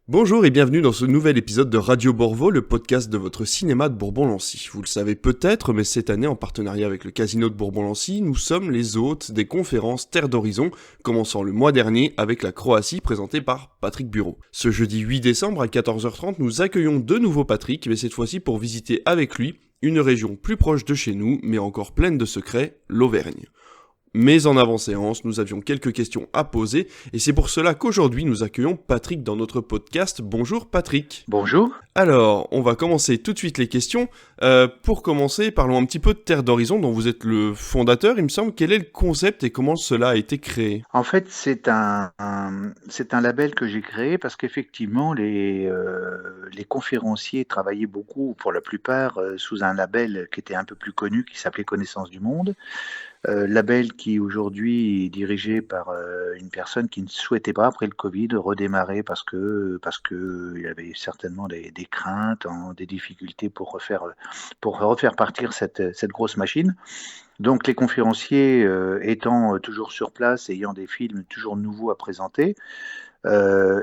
Bonjour et bienvenue dans ce nouvel épisode de Radio Borvo, le podcast de votre cinéma de Bourbon-Lancy. Vous le savez peut-être, mais cette année, en partenariat avec le Casino de Bourbon-Lancy, nous sommes les hôtes des conférences Terre d'Horizon, commençant le mois dernier avec la Croatie présentée par Patrick Bureau. Ce jeudi 8 décembre à 14h30, nous accueillons de nouveau Patrick, mais cette fois-ci pour visiter avec lui une région plus proche de chez nous, mais encore pleine de secrets, l'Auvergne. Mais en avant-séance, nous avions quelques questions à poser, et c'est pour cela qu'aujourd'hui nous accueillons Patrick dans notre podcast. Bonjour Patrick. Bonjour. Alors, on va commencer tout de suite les questions. Pour commencer, parlons un petit peu de Terre d'Horizon, dont vous êtes le fondateur, il me semble. Quel est le concept et comment cela a été créé ? En fait, c'est un label que j'ai créé parce qu'effectivement, les conférenciers travaillaient beaucoup, pour la plupart, sous un label qui était un peu plus connu, qui s'appelait Connaissance du Monde. Label qui aujourd'hui est dirigé par une personne qui ne souhaitait pas, après le Covid, redémarrer parce que il y avait certainement des craintes, des difficultés pour refaire partir cette grosse machine. Donc les conférenciers étant toujours sur place, ayant des films toujours nouveaux à présenter,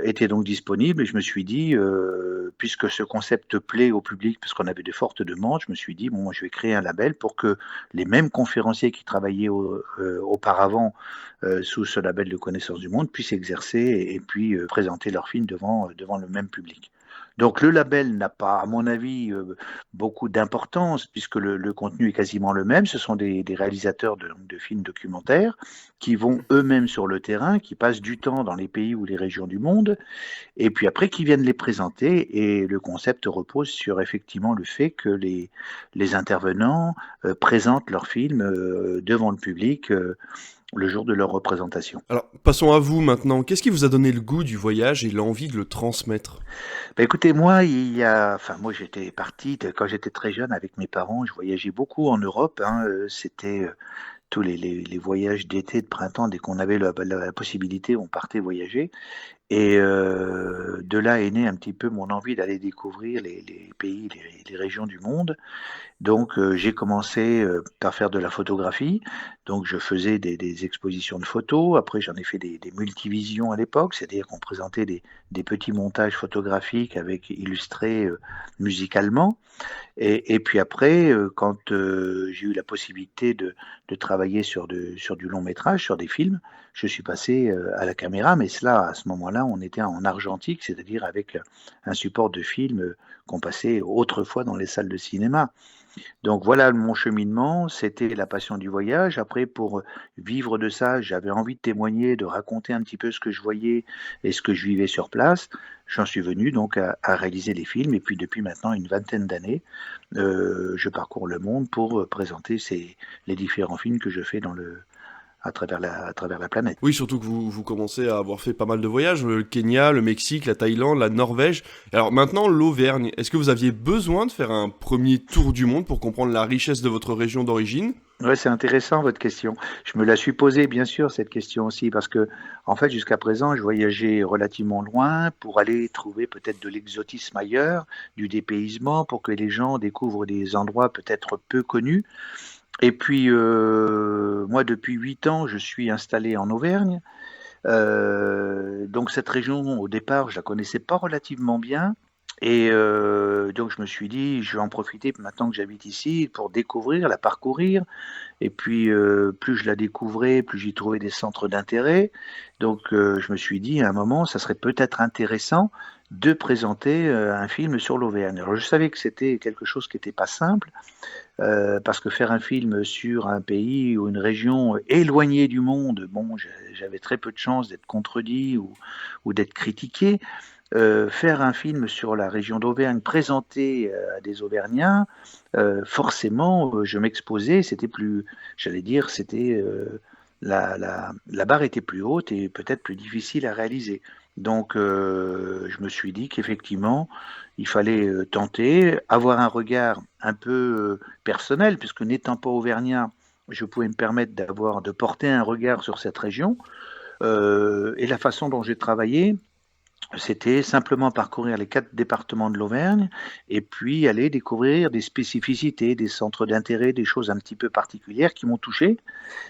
étaient donc disponibles et je me suis dit, puisque ce concept plaît au public, puisqu'on avait de fortes demandes, je me suis dit, bon, moi, je vais créer un label pour que les mêmes conférenciers qui travaillaient auparavant sous ce label de connaissance du monde puissent exercer et puis présenter leurs films devant le même public. Donc le label n'a pas, à mon avis, beaucoup d'importance puisque le contenu est quasiment le même. Ce sont des réalisateurs de films documentaires qui vont eux-mêmes sur le terrain, qui passent du temps dans les pays ou les régions du monde, et puis après qui viennent les présenter. Et le concept repose sur effectivement le fait que les intervenants présentent leurs films devant le public le jour de leur représentation. Alors, passons à vous maintenant. Qu'est-ce qui vous a donné le goût du voyage et l'envie de le transmettre ? Écoutez, moi, moi j'étais parti quand j'étais très jeune avec mes parents, je voyageais beaucoup en Europe, hein, c'était tous les voyages d'été, de printemps, dès qu'on avait la possibilité, on partait voyager. Et de là est née un petit peu mon envie d'aller découvrir les pays, les régions du monde. Donc j'ai commencé par faire de la photographie. Donc je faisais des expositions de photos. Après j'en ai fait des multivisions à l'époque, c'est-à-dire qu'on présentait des petits montages photographiques avec illustrés musicalement. Et puis après, quand j'ai eu la possibilité de travailler sur du long métrage, sur des films, je suis passé à la caméra. Mais cela, à ce moment-là, on était en argentique, c'est-à-dire avec un support de film qu'on passait autrefois dans les salles de cinéma. Donc voilà mon cheminement, c'était la passion du voyage. Après, pour vivre de ça, j'avais envie de témoigner, de raconter un petit peu ce que je voyais et ce que je vivais sur place. J'en suis venu donc à réaliser les films et puis depuis maintenant une vingtaine d'années, je parcours le monde pour présenter les différents films que je fais à travers la planète. Oui, surtout que vous commencez à avoir fait pas mal de voyages, le Kenya, le Mexique, la Thaïlande, la Norvège. Alors maintenant, l'Auvergne. Est-ce que vous aviez besoin de faire un premier tour du monde pour comprendre la richesse de votre région d'origine ? Ouais, c'est intéressant votre question. Je me la suis posée, bien sûr, cette question aussi, parce que, en fait, jusqu'à présent, je voyageais relativement loin pour aller trouver peut-être de l'exotisme ailleurs, du dépaysement, pour que les gens découvrent des endroits peut-être peu connus. Et puis, moi, depuis 8 ans, je suis installé en Auvergne. Donc, cette région, au départ, je la connaissais pas relativement bien. Et donc, je me suis dit, je vais en profiter maintenant que j'habite ici pour découvrir, la parcourir. Et puis, plus je la découvrais, plus j'y trouvais des centres d'intérêt. Donc, je me suis dit, à un moment, ça serait peut-être intéressant de présenter un film sur l'Auvergne. Alors, je savais que c'était quelque chose qui n'était pas simple, parce que faire un film sur un pays ou une région éloignée du monde, bon, j'avais très peu de chances d'être contredit ou d'être critiqué. Faire un film sur la région d'Auvergne présenté à des Auvergnats, forcément, je m'exposais, la barre était plus haute et peut-être plus difficile à réaliser. Donc, je me suis dit qu'effectivement, il fallait tenter, avoir un regard un peu personnel, puisque n'étant pas auvergnat, je pouvais me permettre de porter un regard sur cette région. Et la façon dont j'ai travaillé, c'était simplement parcourir les 4 départements de l'Auvergne et puis aller découvrir des spécificités, des centres d'intérêt, des choses un petit peu particulières qui m'ont touché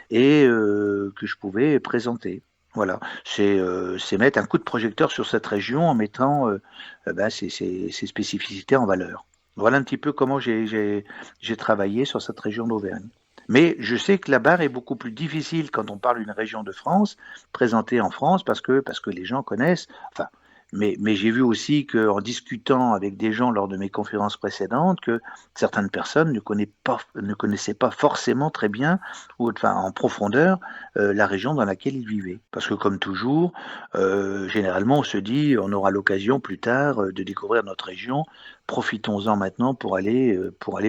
et que je pouvais présenter. Voilà, c'est mettre un coup de projecteur sur cette région en mettant ses spécificités en valeur. Voilà un petit peu comment j'ai travaillé sur cette région d'Auvergne. Mais je sais que la barre est beaucoup plus difficile quand on parle d'une région de France, présentée en France, parce que les gens connaissent. Enfin, mais j'ai vu aussi qu'en discutant avec des gens lors de mes conférences précédentes, que certaines personnes ne connaissaient pas forcément très bien, ou enfin en profondeur, la région dans laquelle ils vivaient. Parce que comme toujours, généralement on se dit on aura l'occasion plus tard de découvrir notre région, profitons-en maintenant pour aller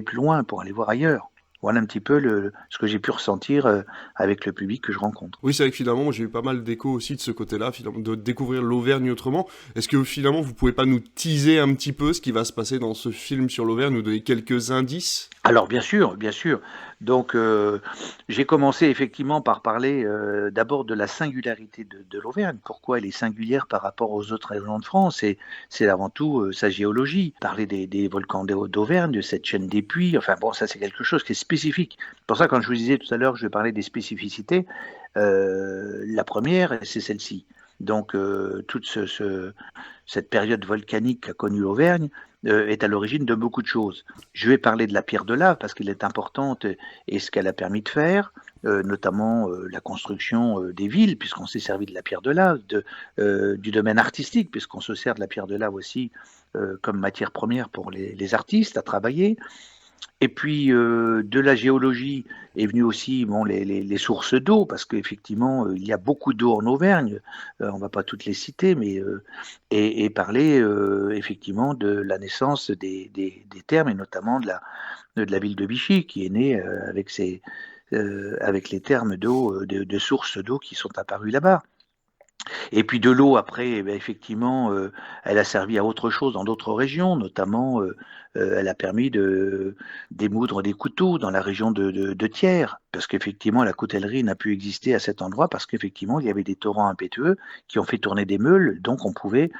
plus loin, pour aller voir ailleurs. Voilà un petit peu ce que j'ai pu ressentir avec le public que je rencontre. Oui, c'est vrai que finalement, moi, j'ai eu pas mal d'échos aussi de ce côté-là, finalement, de découvrir l'Auvergne autrement. Est-ce que finalement, vous pouvez pas nous teaser un petit peu ce qui va se passer dans ce film sur l'Auvergne, nous donner quelques indices? Alors bien sûr, bien sûr. Donc j'ai commencé effectivement par parler d'abord de la singularité de l'Auvergne. Pourquoi elle est singulière par rapport aux autres régions de France? C'est avant tout sa géologie. Parler des volcans d'Auvergne, de cette chaîne des puits. Enfin bon, ça c'est quelque chose qui est spécifique. C'est pour ça quand je vous disais tout à l'heure, je vais parler des spécificités. La première, c'est celle-ci. Donc toute cette période volcanique qu'a connue l'Auvergne est à l'origine de beaucoup de choses. Je vais parler de la pierre de lave parce qu'elle est importante et ce qu'elle a permis de faire, notamment la construction des villes, puisqu'on s'est servi de la pierre de lave, du domaine artistique, puisqu'on se sert de la pierre de lave aussi comme matière première pour les artistes à travailler. Et puis de la géologie est venu aussi bon, les sources d'eau, parce qu'effectivement, il y a beaucoup d'eau en Auvergne, on ne va pas toutes les citer, mais et parler effectivement de la naissance des termes, et notamment de la ville de Vichy, qui est née avec les termes d'eau, de sources d'eau qui sont apparus là-bas. Et puis de l'eau, après, eh bien, effectivement, elle a servi à autre chose dans d'autres régions, notamment elle a permis de démoudre des couteaux dans la région de Thiers, parce qu'effectivement la coutellerie n'a pu exister à cet endroit, parce qu'effectivement il y avait des torrents impétueux qui ont fait tourner des meules, donc on pouvait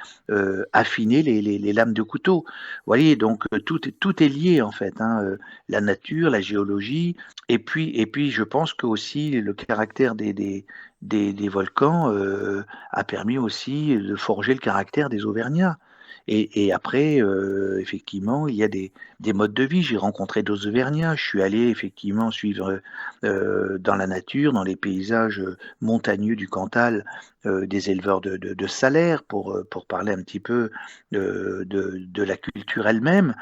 affiner les lames de couteau. Vous voyez, donc tout est lié en fait, hein, la nature, la géologie, et puis je pense que aussi le caractère des volcans a permis aussi de forger le caractère des Auvergnats. Et après, effectivement, il y a des modes de vie. J'ai rencontré d'autres Auvergnats. Je suis allé effectivement suivre dans la nature, dans les paysages montagneux du Cantal, des éleveurs de salers pour parler un petit peu de la culture elle-même.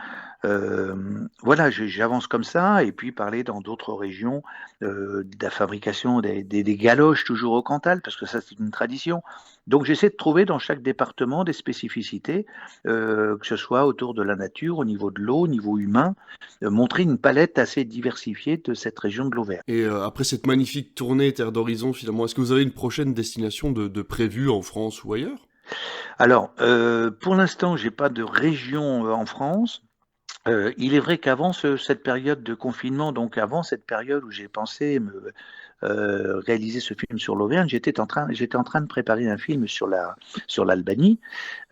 Voilà, j'avance comme ça, et puis parler dans d'autres régions de la fabrication des galoches toujours au Cantal, parce que ça c'est une tradition. Donc j'essaie de trouver dans chaque département des spécificités, que ce soit autour de la nature, au niveau de l'eau, au niveau humain, montrer une palette assez diversifiée de cette région de l'Auvergne. Et après cette magnifique tournée Terre d'Horizon, finalement, est-ce que vous avez une prochaine destination de prévue en France ou ailleurs? Alors, pour l'instant, j'ai pas de région en France. Il est vrai qu'avant cette période de confinement, donc avant cette période où j'ai pensé réaliser ce film sur l'Auvergne, j'étais en train de préparer un film sur l'Albanie,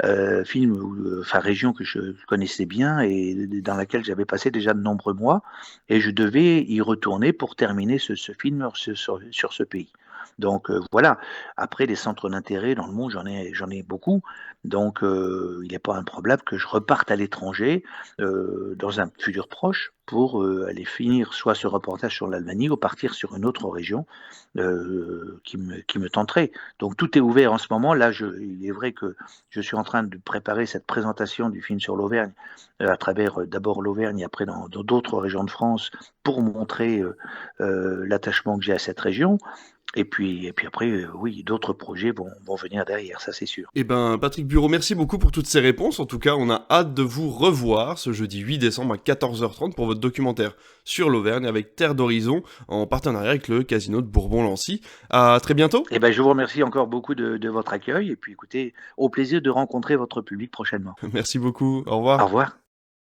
enfin région que je connaissais bien et dans laquelle j'avais passé déjà de nombreux mois, et je devais y retourner pour terminer ce film sur ce pays. Donc voilà. Après, des centres d'intérêt dans le monde, j'en ai beaucoup. Donc il n'est pas improbable que je reparte à l'étranger dans un futur proche pour aller finir soit ce reportage sur l'Albanie ou partir sur une autre région qui me tenterait. Donc tout est ouvert en ce moment. Là, il est vrai que je suis en train de préparer cette présentation du film sur l'Auvergne à travers d'abord l'Auvergne et après dans d'autres régions de France pour montrer l'attachement que j'ai à cette région. Et puis après, oui, d'autres projets vont venir derrière, ça c'est sûr. Eh ben, Patrick Bureau, merci beaucoup pour toutes ces réponses. En tout cas, on a hâte de vous revoir ce jeudi 8 décembre à 14h30 pour votre documentaire sur l'Auvergne avec Terre d'Horizon en partenariat avec le Casino de Bourbon-Lancy. À très bientôt. Eh ben, je vous remercie encore beaucoup de votre accueil et puis écoutez, au plaisir de rencontrer votre public prochainement. Merci beaucoup. Au Au revoir. revoir.